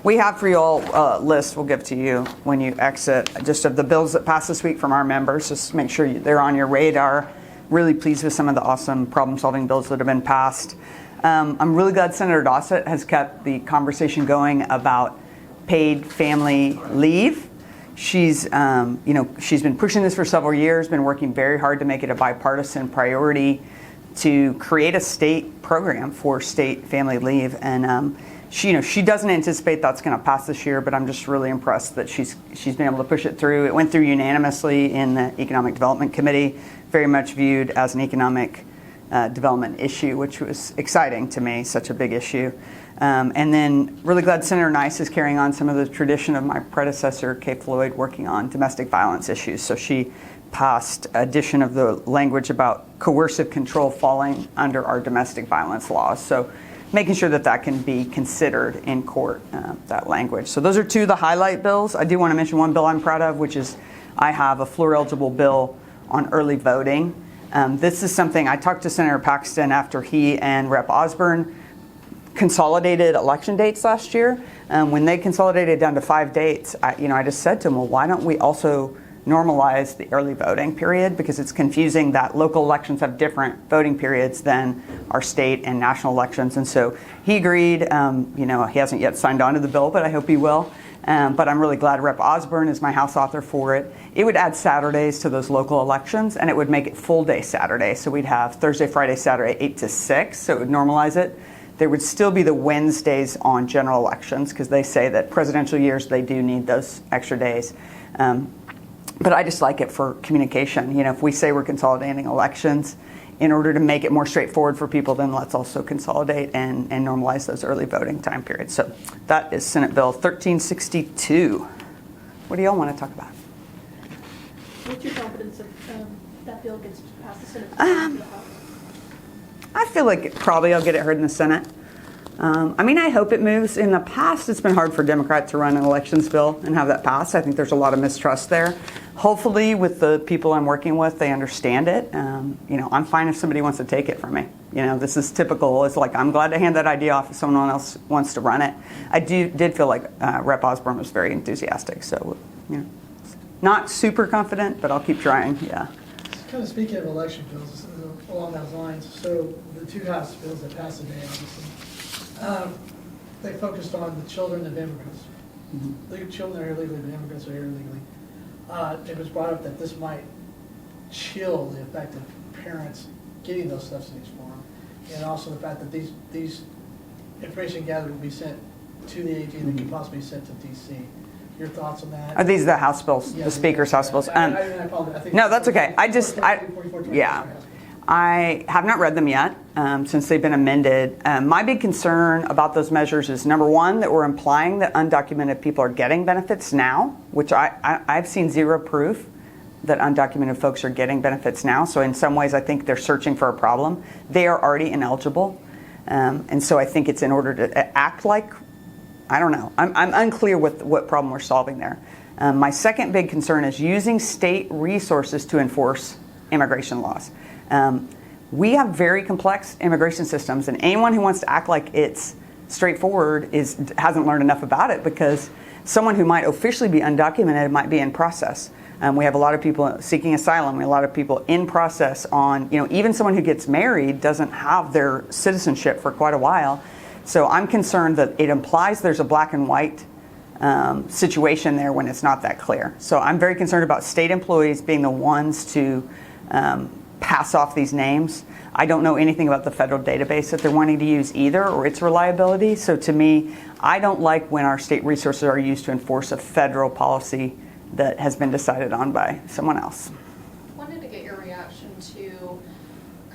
We have for you all a list we'll give to you when you exit, just of the bills that passed this week from our members. Just make sure they're on your radar. Really pleased with some of the awesome problem-solving bills that have been passed. I'm really glad Senator Dossett has kept the conversation going about paid family leave. She's been pushing this for several years, been working very hard to make it a bipartisan priority to create a state program for state family leave. And she doesn't anticipate that's going to pass this year, but I'm just really impressed that she's been able to push it through. It went through unanimously in the Economic Development Committee, very much viewed as an economic development issue, which was exciting to me, such a big issue. And then really glad Senator Nice is carrying on some of the tradition of my predecessor, Kay Floyd, working on domestic violence issues. So she passed addition of the language about coercive control falling under our domestic violence laws. So making sure that can be considered in court, that language. So those are two of the highlight bills. I do want to mention one bill I'm proud of, which is I have a floor-eligible bill on early voting. This is something I talked to Senator Paxton after he and Rep. Osborne consolidated election dates last year. When they consolidated down to 5 dates, I just said to him, well, why don't we also normalize the early voting period, because it's confusing that local elections have different voting periods than our state and national elections. And so he agreed. He hasn't yet signed on to the bill, but I hope he will. But I'm really glad Rep. Osborne is my House author for it. It would add Saturdays to those local elections, and it would make it full day Saturday. So we'd have Thursday, Friday, Saturday, 8 to 6. So it would normalize it. There would still be the Wednesdays on general elections, because they say that presidential years, they do need those extra days. But I just like it for communication. If we say we're consolidating elections, in order to make it more straightforward for people, then let's also consolidate and normalize those early voting time periods. So that is Senate Bill 1362. What do y'all want to talk about? What's your confidence of that bill gets passed the Senate? I feel like probably I'll get it heard in the Senate. I hope it moves. In the past, it's been hard for Democrats to run an elections bill and have that pass. I think there's a lot of mistrust there. Hopefully, with the people I'm working with, they understand it. I'm fine if somebody wants to take it from me. This is typical. It's like, I'm glad to hand that idea off if someone else wants to run it. I did feel like Rep. Osborne was very enthusiastic. So, not super confident, but I'll keep trying. Yeah. Kind of speaking of election bills, along those lines, so the two House bills that passed today, obviously, they focused on the children of immigrants. Mm-hmm. Children are here legally, but immigrants are here illegally. It was brought up that this might chill the effect of parents getting those subsidies for them, and also the fact that these information gathered will be sent to the AG and could possibly be sent to DC. Your thoughts on that? Are these the House bills, the Speaker's House bills? I apologize. I think no, that's okay. I have not read them yet since they've been amended. My big concern about those measures is, number one, that we're implying that undocumented people are getting benefits now, which I've seen zero proof that undocumented folks are getting benefits now. So in some ways, I think they're searching for a problem. They are already ineligible. And so I think it's in order to act like, I don't know. I'm unclear with what problem we're solving there. My second big concern is using state resources to enforce immigration laws. We have very complex immigration systems, and anyone who wants to act like it's straightforward hasn't learned enough about it, because someone who might officially be undocumented might be in process. We have a lot of people seeking asylum. We have a lot of people in process on, even someone who gets married doesn't have their citizenship for quite a while. So I'm concerned that it implies there's a black and white situation there when it's not that clear. So I'm very concerned about state employees being the ones to pass off these names. I don't know anything about the federal database that they're wanting to use either, or its reliability. So to me, I don't like when our state resources are used to enforce a federal policy that has been decided on by someone else. Wanted to get your reaction to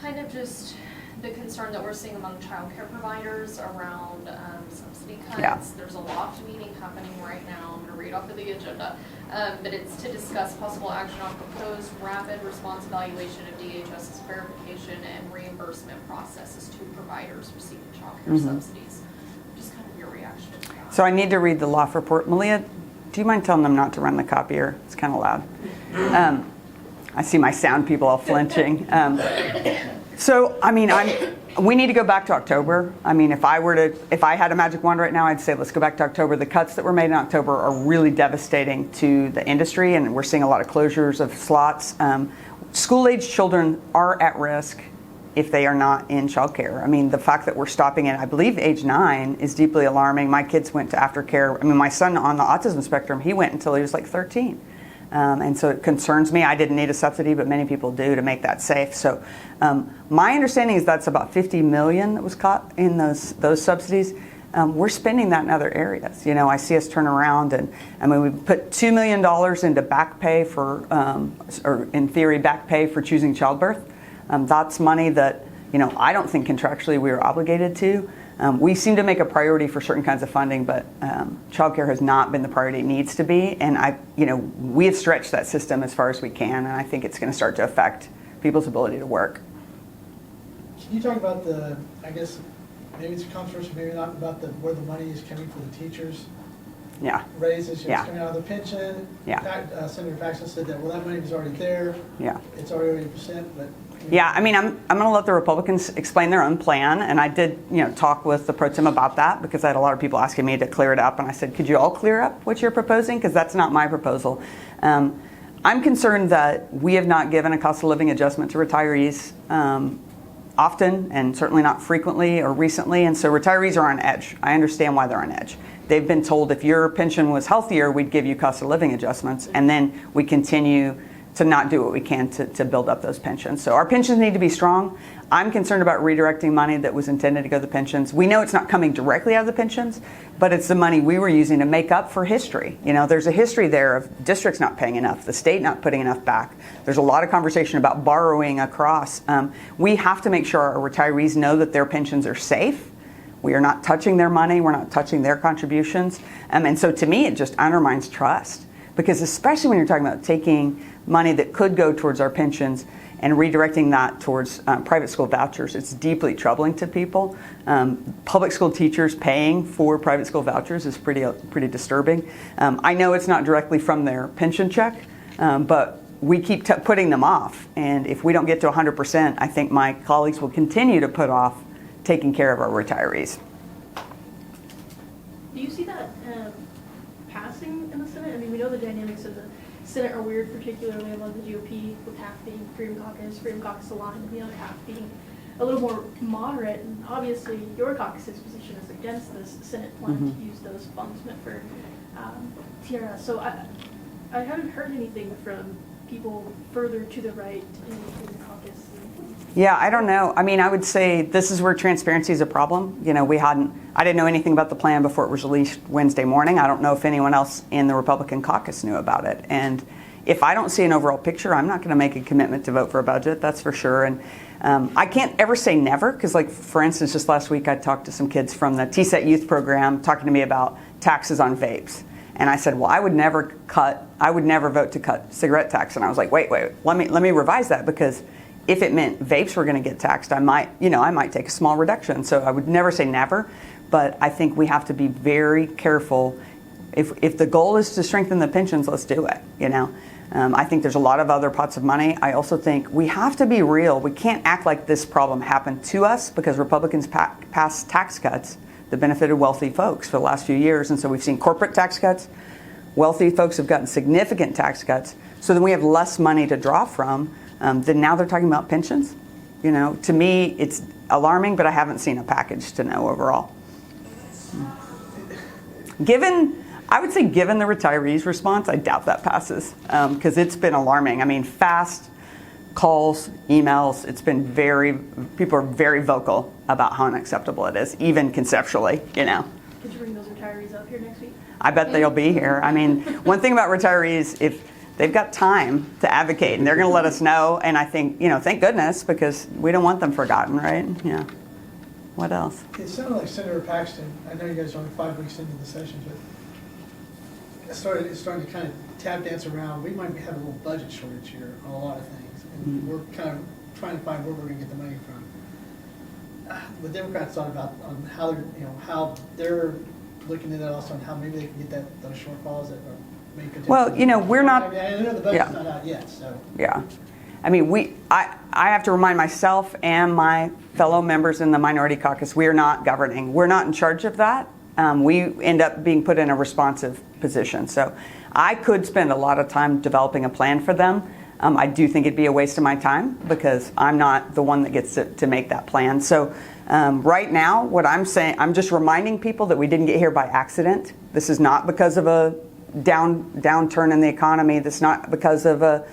kind of just the concern that we're seeing among child care providers around subsidy cuts. Yeah. There's a loft meeting happening right now. I'm going to read off of the agenda. But it's to discuss possible action on proposed rapid response evaluation of DHS's verification and reimbursement processes to providers receiving child care subsidies. Just kind of your reaction to that. So I need to read the loft report. Malia, do you mind telling them not to run the copier? It's kind of loud. I see my sound people all flinching. So, We need to go back to October. I mean, if I had a magic wand right now, I'd say let's go back to October. The cuts that were made in October are really devastating to the industry, and we're seeing a lot of closures of slots. School-age children are at risk if they are not in childcare. I mean, the fact that we're stopping at, I believe, age 9 is deeply alarming. My kids went to aftercare. I mean, my son on the autism spectrum, he went until he was like 13. And so it concerns me. I didn't need a subsidy, but many people do to make that safe. So my understanding is that's about $50 million that was caught in those subsidies. We're spending that in other areas. You know, I see us turn around and, I mean, we put $2 million into back pay for, or in theory, back pay for choosing childbirth. That's money that, you know, I don't think contractually we are obligated to. We seem to make a priority for certain kinds of funding, but childcare has not been the priority it needs to be. And we have stretched that system as far as we can, and I think it's going to start to affect people's ability to work. Can you talk about I guess, maybe it's controversial, maybe not, about where the money is coming for the teachers? Yeah. Raises, Yeah. it's coming out of the pension. Yeah. Senator Paxton said that, well, that money was already there. Yeah. It's already 80%, but. Yeah, I mean, I'm going to let the Republicans explain their own plan, and I did, talk with the pro tem about that because I had a lot of people asking me to clear it up, and I said, could you all clear up what you're proposing? Because that's not my proposal. I'm concerned that we have not given a cost of living adjustment to retirees often, and certainly not frequently or recently, and so retirees are on edge. I understand why they're on edge. They've been told if your pension was healthier, we'd give you cost of living adjustments, and then we continue to not do what we can to build up those pensions. So our pensions need to be strong. I'm concerned about redirecting money that was intended to go to the pensions. We know it's not coming directly out of the pensions, but it's the money we were using to make up for history. There's a history there of districts not paying enough, the state not putting enough back. There's a lot of conversation about borrowing across. We have to make sure our retirees know that their pensions are safe. We are not touching their money. We're not touching their contributions. And so to me, it just undermines trust. Because especially when you're talking about taking money that could go towards our pensions and redirecting that towards private school vouchers, it's deeply troubling to people. Public school teachers paying for private school vouchers is pretty disturbing. I know it's not directly from their pension check, but we keep putting them off. And if we don't get to 100%, I think my colleagues will continue to put off taking care of our retarees. Do you see that passing in the Senate? I mean, we know the dynamics of the Senate are weird, particularly among the GOP, with half being Freedom Caucus aligned, and the other half being a little more moderate. And obviously, your caucus's position is against this Senate plan to use those funds meant for Tierra. So I haven't heard anything from people further to the right in the caucus. Yeah, I don't know. I mean, I would say this is where transparency is a problem. I didn't know anything about the plan before it was released Wednesday morning. I don't know if anyone else in the Republican caucus knew about it. And if I don't see an overall picture, I'm not going to make a commitment to vote for a budget, that's for sure. And I can't ever say never, because like, for instance, just last week I talked to some kids from the TSET youth program talking to me about taxes on vapes. And I said, well, I would never vote to cut cigarette tax. And I was like, wait, let me revise that, because if it meant vapes were going to get taxed, I might take a small reduction. So I would never say never, but I think we have to be very careful. If the goal is to strengthen the pensions, let's do it. I think there's a lot of other pots of money. I also think we have to be real. We can't act like this problem happened to us, because Republicans passed tax cuts that benefited wealthy folks for the last few years. And so we've seen corporate tax cuts. Wealthy folks have gotten significant tax cuts. So then we have less money to draw from. Then now they're talking about pensions. To me, it's alarming, but I haven't seen a package to know overall. I would say given the retirees' response, I doubt that passes, because it's been alarming. I mean, fast calls, emails, people are very vocal about how unacceptable it is, even conceptually, Could you bring those retirees up here next week? I bet they'll be here. I mean, one thing about retirees, if they've got time to advocate, and they're going to let us know. And I think, thank goodness, because we don't want them forgotten, right? Yeah. What else? It sounded like Senator Paxton, I know you guys are only 5 weeks into the session, but it's starting to kind of tap dance around. We might have a little budget shortage here on a lot of things. And we're kind of trying to find where we're going to get the money from. The Democrats thought about on how they're looking at it also, on how maybe they can get those shortfalls that are. Well, we're not. I know the budget's not out yet, so. Yeah. I mean, I have to remind myself and my fellow members in the Minority Caucus, we are not governing. We're not in charge of that. We end up being put in a responsive position. So I could spend a lot of time developing a plan for them. I do think it'd be a waste of my time because I'm not the one that gets to make that plan. So right now, what I'm saying, I'm just reminding people that we didn't get here by accident. This is not because of a downturn in the economy. This is not because of a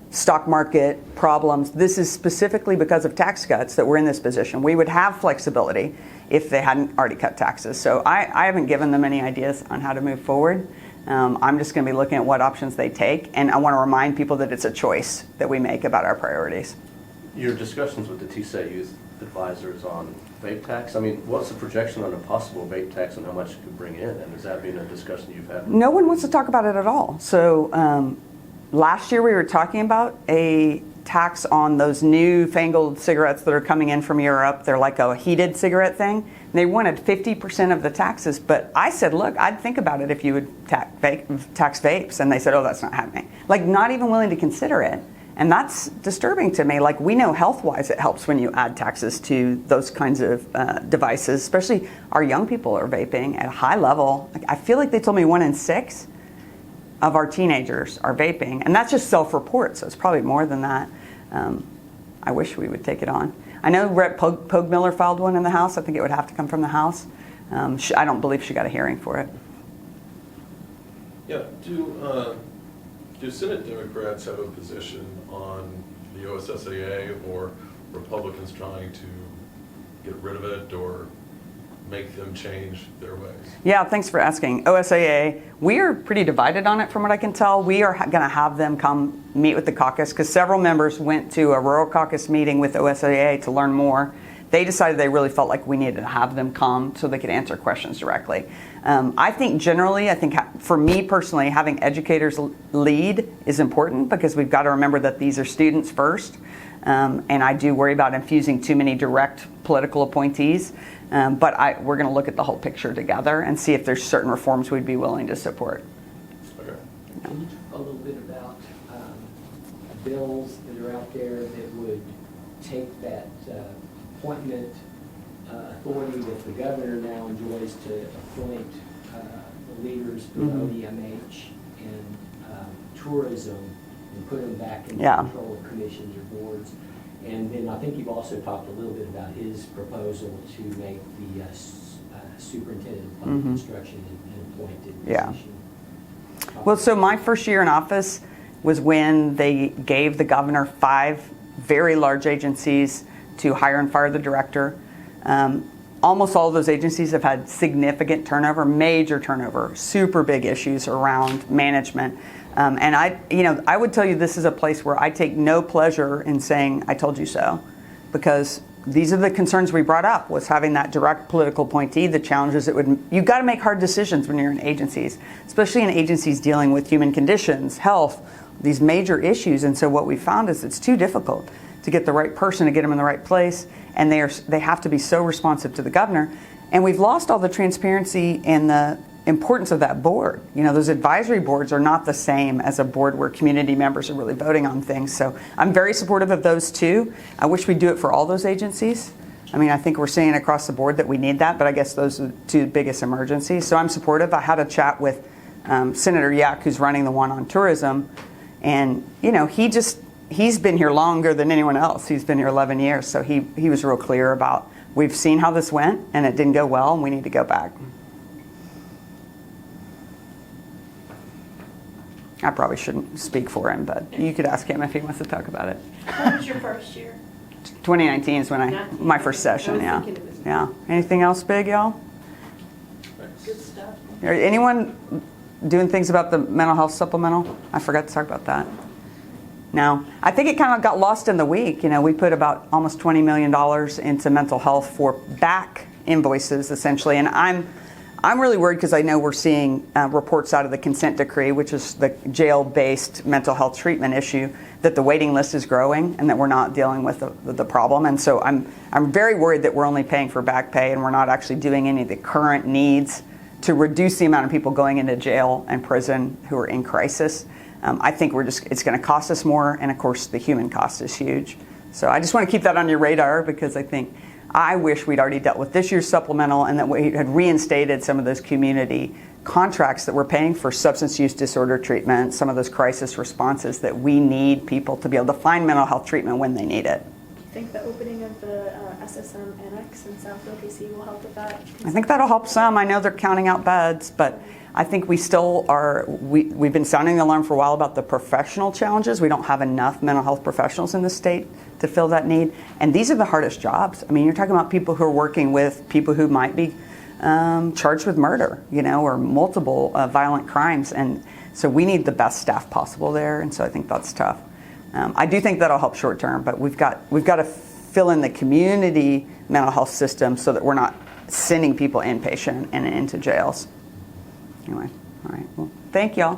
stock market problems. This is specifically because of tax cuts that we're in this position. We would have flexibility if they hadn't already cut taxes. So I haven't given them any ideas on how to move forward. I'm just going to be looking at what options they take, and I want to remind people that it's a choice that we make about our priorities. Your discussions with the TSET youth advisors on vape tax, I mean, what's the projection on a possible vape tax and how much it could bring in? And has that been a discussion you've had? No one wants to talk about it at all. So last year we were talking about a tax on those newfangled cigarettes that are coming in from Europe. They're like a heated cigarette thing. They wanted 50% of the taxes, but I said, look, I'd think about it if you would tax vapes. And they said, oh, that's not happening. Like, not even willing to consider it. And that's disturbing to me. Like, we know health-wise it helps when you add taxes to those kinds of devices, especially our young people are vaping at a high level. Like, I feel like they told me 1 in 6 of our teenagers are vaping, and that's just self-report, so it's probably more than that. I wish we would take it on. I know Rep. Pogue Miller filed one in the House. I think it would have to come from the House. I don't believe she got a hearing for it. Yeah, do Senate Democrats have a position on the OSSAA or Republicans trying to get rid of it or make them change their ways? Yeah, thanks for asking. OSAA, we are pretty divided on it from what I can tell. We are going to have them come meet with the caucus because several members went to a rural caucus meeting with OSAA to learn more. They decided they really felt like we needed to have them come so they could answer questions directly. I think generally, for me personally, having educators lead is important because we've got to remember that these are students first. And I do worry about infusing too many direct political appointees. But we're going to look at the whole picture together and see if there's certain reforms we'd be willing to support. Okay. Can you talk a little bit about bills that are out there that would take that appointment authority that the governor now enjoys to appoint the leaders below EMH and tourism and put them back in the control of commissions or boards? And then I think you've also talked a little bit about his proposal to make the superintendent of public instruction an appointed position. Well, so my first year in office was when they gave the governor 5 very large agencies to hire and fire the director. Almost all of those agencies have had significant turnover, major turnover, super big issues around management. And I would tell you this is a place where I take no pleasure in saying I told you so, because these are the concerns we brought up, was having that direct political appointee, the challenges you've got to make hard decisions when you're in agencies, especially in agencies dealing with human conditions, health, these major issues. And so what we found is it's too difficult to get the right person, to get them in the right place, and they have to be so responsive to the governor. And we've lost all the transparency and the importance of that board. You know, those advisory boards are not the same as a board where community members are really voting on things. So I'm very supportive of those too. I wish we'd do it for all those agencies. I mean, I think we're seeing across the board that we need that, but I guess those are the 2 biggest emergencies. So I'm supportive. I had a chat with Senator Yak, who's running the one on tourism, and you know, he's been here longer than anyone else. He's been here 11 years, so he was real clear about, we've seen how this went and it didn't go well and we need to go back. I probably shouldn't speak for him, but you could ask him if he wants to talk about it. What was your first year? 2019 is when my first session, yeah. Yeah. Anything else big, y'all? Good stuff. Anyone doing things about the mental health supplemental? I forgot to talk about that. No. I think it kind of got lost in the week. You know, we put about almost $20 million into mental health for back invoices, essentially, and I'm really worried because I know we're seeing reports out of the consent decree, which is the jail-based mental health treatment issue, that the waiting list is growing and that we're not dealing with the problem. And so I'm very worried that we're only paying for back pay and we're not actually doing any of the current needs to reduce the amount of people going into jail and prison who are in crisis. I think it's going to cost us more, and of course the human cost is huge. So I just want to keep that on your radar, because I wish we'd already dealt with this year's supplemental and that we had reinstated some of those community contracts that we're paying for substance use disorder treatment, some of those crisis responses that we need people to be able to find mental health treatment when they need it. Do you think the opening of the SSM Annex in South OKC will help with that? I think that'll help some. I know they're counting out beds, but I think we still are, we've been sounding the alarm for a while about the professional challenges. We don't have enough mental health professionals in the state to fill that need. And these are the hardest jobs. I mean, you're talking about people who are working with people who might be charged with murder, or multiple violent crimes. And so we need the best staff possible there. And so I think that's tough. I do think that'll help short term, but we've got to fill in the community mental health system so that we're not sending people inpatient and into jails. Anyway, all right. Well, thank y'all.